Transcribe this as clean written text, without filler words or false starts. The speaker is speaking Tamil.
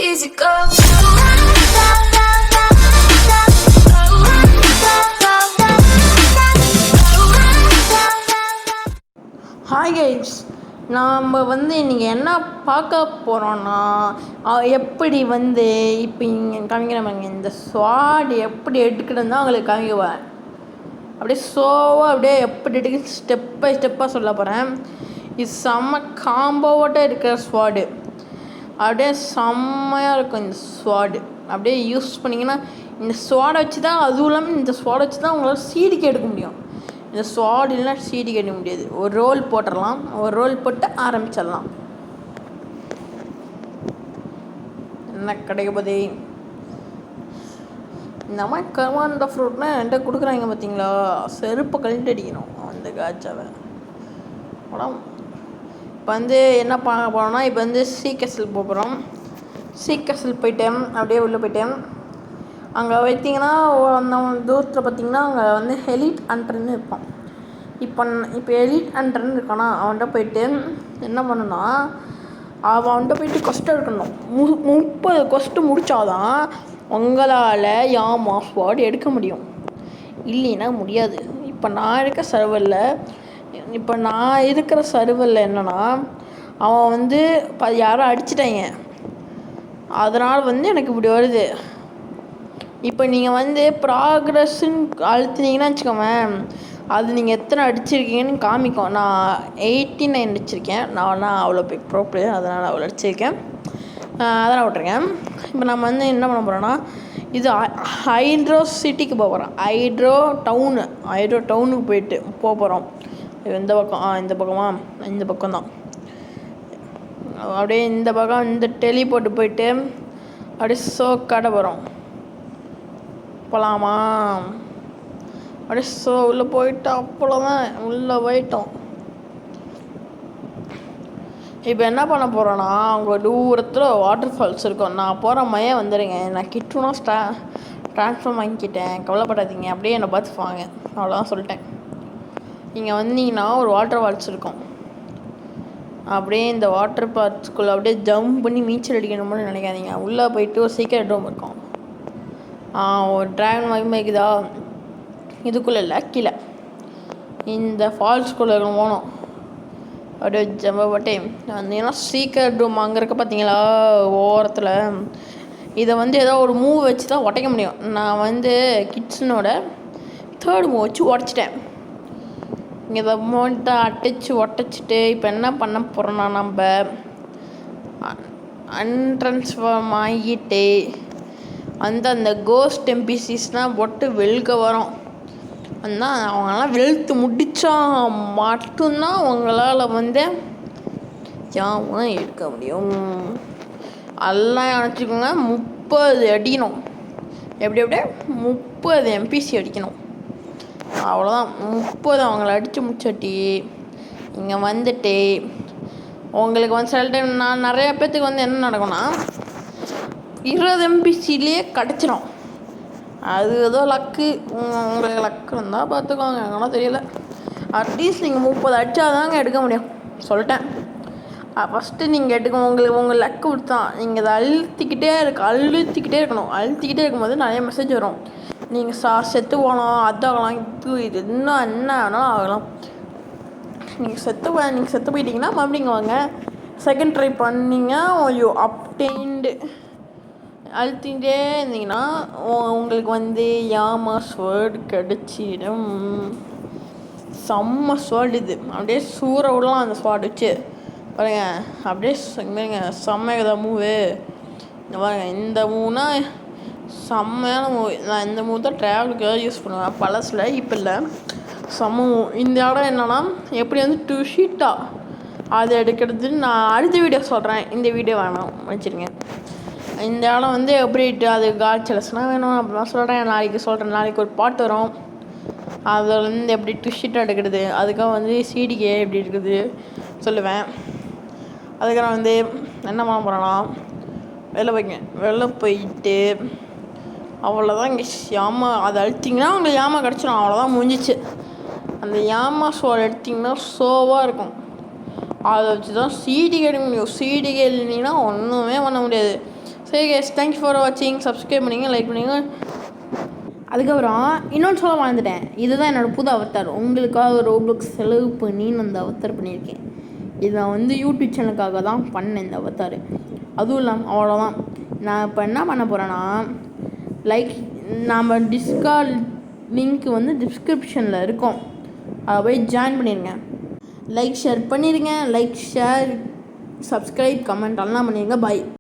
easy go. ஹாய் கைஸ், நாம் இன்றைக்கி என்ன பார்க்க போகிறோன்னா எப்படி இப்போ இங்கே காமிக்கிறவங்க இந்த ஸ்வாட் எப்படி எடுக்கணும்னு தான் அவங்களுக்கு காமிக்குவேன். அப்படியே சோவாக அப்படியே எப்படி எடுக்க ஸ்டெப் பை ஸ்டெப்பாக சொல்ல போகிறேன். இது செம்ம காம்போவோட்ட இருக்கிற ஸ்வாடு, அப்படியே செம்மையாக இருக்கும். இந்த ஸ்வாடு அப்படியே யூஸ் பண்ணிங்கன்னா இந்த ஸ்வாடை வச்சு தான், அதுவும் இல்லாமல் இந்த ஸ்வாடை வச்சு தான் உங்களால் சீடிக்கு எடுக்க முடியும். இந்த ஸ்வாட் இல்லைனா சீடிக்கு எடுக்க முடியாது. ஒரு ரோல் போட்டுடலாம், ஒரு ரோல் போட்டு ஆரம்பிச்சிடலாம். என்ன கிடைக்க போதே இந்த மாதிரி கர்மாண்ட ஃப்ரூட்னா என்கிட்ட கொடுக்குறாங்க பார்த்தீங்களா, செருப்பை கழட்டி அடிக்கணும் அந்த காய்ச்சாவை. இப்போ என்ன பார்க்க போகிறோம்னா, இப்போ சீக்கசல் போகிறோம். சீக்கசல் போயிட்டேன், அப்படியே உள்ளே போயிட்டேன். அங்கே வைத்திங்கன்னா அந்த தூரத்தில் பார்த்திங்கன்னா அங்கே எலிட் ஹண்டர்னு இருப்பான். இப்போ எலிட் ஹண்டர்னு இருக்கானா, அவன்கிட்ட போயிட்டு என்ன பண்ணணும்னா, அவன்கிட்ட போயிட்டு கொஸ்ட் எடுக்கணும். 30 கொஸ்ட்டு முடித்தாதான் உங்களால் யாமா ஸ்வாட் எடுக்க முடியும், இல்லைன்னா முடியாது. இப்போ நான் இருக்கிற சர்வரில் என்னென்னா, அவன் யாரோ அடிச்சிட்டாங்க, அதனால் எனக்கு இப்படி வருது. இப்போ நீங்கள் ப்ராக்ரஸ்ன்னு அழுத்தினீங்கன்னா வச்சுக்கோங்க, அது நீங்கள் எத்தனை அடிச்சிருக்கீங்கன்னு காமிக்கும். நான் 89 அடிச்சிருக்கேன். நான் அவ்வளோ ப்ரோ பிளேயர், அதனால் அவ்வளோ அடிச்சிருக்கேன். அதெல்லாம் விட்ருங்க. இப்போ நம்ம என்ன பண்ண போகிறோன்னா, இது ஹைட்ரோ சிட்டிக்கு போகிறோம். ஹைட்ரோ டவுனுக்கு போக போகிறோம். இந்த பக்கம் தான். அப்படியே இந்த பக்கம் டெலிபோர்ட்டு போயிட்டு அப்படியே கடை போகிறோம். போகலாமா? அப்படியே உள்ளே போயிட்டு அவ்வளோதான், உள்ளே போயிட்டோம். இப்போ என்ன பண்ண போகிறோன்னா, அங்கே தூரத்தில் வாட்டர் ஃபால்ஸ் இருக்கும். நான் போகிற மையே வந்துடுங்க. நான் கிட்டுனா ட்ரான்ஸ்ஃபார்ம் வாங்கிக்கிட்டேன், கவலைப்படாதீங்க. அப்படியே என்னை பார்த்து வாங்க, அவ்வளோதான் சொல்லிட்டேன். நீங்கள் வந்தீங்கன்னா ஒரு வாட்டர் ஃபால்ஸ் இருக்கும். அப்படியே இந்த வாட்டர் ஃபால்ஸ்குள்ளே அப்படியே ஜம்ப் பண்ணி நீச்சல் அடிக்கணும்னு நினைக்காதீங்க. உள்ளே போயிட்டு ஒரு சீக்கிரம் ரூம் இருக்கும். ஒரு ட்ராகன் மகிமைக்குதா, இதுக்குள்ளே இல்லை, கீழே இந்த ஃபால்ஸ்குள்ளே போனோம். அப்படியே ஜம்ப பட்டே வந்தீங்கன்னா சீக்கிரம் ரூம் அங்கே இருக்க பார்த்தீங்களா ஓரத்தில். இதை ஏதோ ஒரு மூவ் வச்சு தான் உடைக்க முடியும். நான் கிட்ஸனோட 3rd மூவ் வச்சு உடச்சிட்டேன். இதை அடித்து உடச்சிட்டு இப்போ என்ன பண்ண போகிறோன்னா, நம்ம அன்ட்ரான்ஸ்ஃபார்ம் ஆகிட்டு அந்த கோஸ்ட் எம்பிசிஸ்னால் போட்டு வெளுக்க வரோம். அவங்களாம் வெளுத்து முடித்தா மட்டும்தான் அவங்களால் ஜாமான் எடுக்க முடியும். எல்லாம் நினச்சிக்கோங்க, 30 அடிக்கணும். எப்படியே 30 எம்பிசி அடிக்கணும், அவ்வளோதான். 30 அவங்கள அடித்து முடிச்சாட்டி இங்கே உங்களுக்கு சில டைம் நான் நிறையா பேர்த்துக்கு என்ன நடக்கும்னா, 20 எம்பிசிலேயே கிடச்சிரும். அது ஏதோ லக்கு, உங்களுக்கு லக்கு இருந்தால் பார்த்துக்கோங்க, எங்கன்னா தெரியல. அட்லீஸ்ட் நீங்கள் 30 அடித்தாதாங்க எடுக்க முடியும், சொல்லிட்டேன். ஃபஸ்ட்டு நீங்கள் உங்கள் லக்கு கொடுத்தான். நீங்கள் அதை அழுத்திக்கிட்டே இருக்கணும். அழுத்திக்கிட்டே இருக்கும்போது நிறைய மெசேஜ் வரும். நீங்கள் செத்து போகலாம், அதாகலாம், இது இன்னும் என்ன வேணாலும் ஆகலாம். நீங்கள் செத்து போயிட்டீங்கன்னா மறுபடியும் வாங்க, செகண்ட் ட்ரை பண்ணிங்க, அப்டெயின்டு அழுத்திகிட்டே இருந்தீங்கன்னா உங்களுக்கு யாமா ஸ்வேர்டு கிடச்சிடும். செம்ம ஸ்வேர்டு இது. அப்படியே சூற விடலாம் அந்த ஸ்வாட் வச்சு பாருங்க. அப்படியே செம்மையாக மூவு இந்த பாருங்க. இந்த மூவ்னா செம்மையான மூவ். நான் இந்த மூவ் தான் ட்ராவலுக்கு யூஸ் பண்ணுவேன் பழசில், இப்போ இல்லை. செம்ம மூவ். இந்த இடம் என்னன்னா, எப்படி 2 ஷீட்டாக அது எடுக்கிறதுன்னு நான் அடுத்த வீடியோ சொல்கிறேன். இந்த வீடியோ வேணாம் வச்சுருங்க. இந்த இடம் எப்படி அது காய்ச்சலஸ்னால் வேணும் அப்படிலாம் சொல்கிறேன். நாளைக்கு ஒரு பாட்டு வரும், அதில் எப்படி ட்விஷ்ஷிட்டாக எடுக்கிறது, அதுக்காக சீடிக்கே எப்படி இருக்குது சொல்லுவேன். அதுக்காக என்ன பண்ண போகிறேன்னா, வெளில போயிட்டு அவ்வளோதான். இங்கே அதை அழுத்திங்கன்னா உங்களுக்கு யாமா கிடச்சிடும், அவ்வளோதான், முடிஞ்சிச்சு. அந்த யாமா ஸ்வாட் எடுத்திங்கன்னா சோவாக இருக்கும். அதை வச்சு தான் சீடிகை எடுக்க முடியும். சீடிகை இல்லைன்னா ஒன்றுமே பண்ண முடியாது. சரி கேஸ், தேங்க்யூ ஃபார் வாட்சிங். சப்ஸ்கிரைப் பண்ணிங்க, லைக் பண்ணிங்க. அதுக்கப்புறம் இன்னொன்று சொல்ல வாழ்ந்துட்டேன். இதுதான் என்னோடய புது அவத்தார். உங்களுக்காக ரோப்ளக்ஸ் செலவு பண்ணி நான் இந்த அவத்தார் பண்ணியிருக்கேன். இதை நான் யூடியூப் சேனலுக்காக தான் பண்ணேன் இந்த அவத்தார். அதுவும் இல்லாமல் அவ்வளோதான். நான் இப்போ என்ன பண்ண போகிறேன்னா, நாம் டிஸ்கார்ட் லிங்க் டிஸ்கிரிப்ஷனில் இருக்கும். அதை போய் ஜாயின் பண்ணிடுங்க. லைக் ஷேர் பண்ணிடுங்க. லைக் ஷேர் சப்ஸ்கிரைப் கமெண்ட் எல்லாம் பண்ணிடுங்க. பாய்.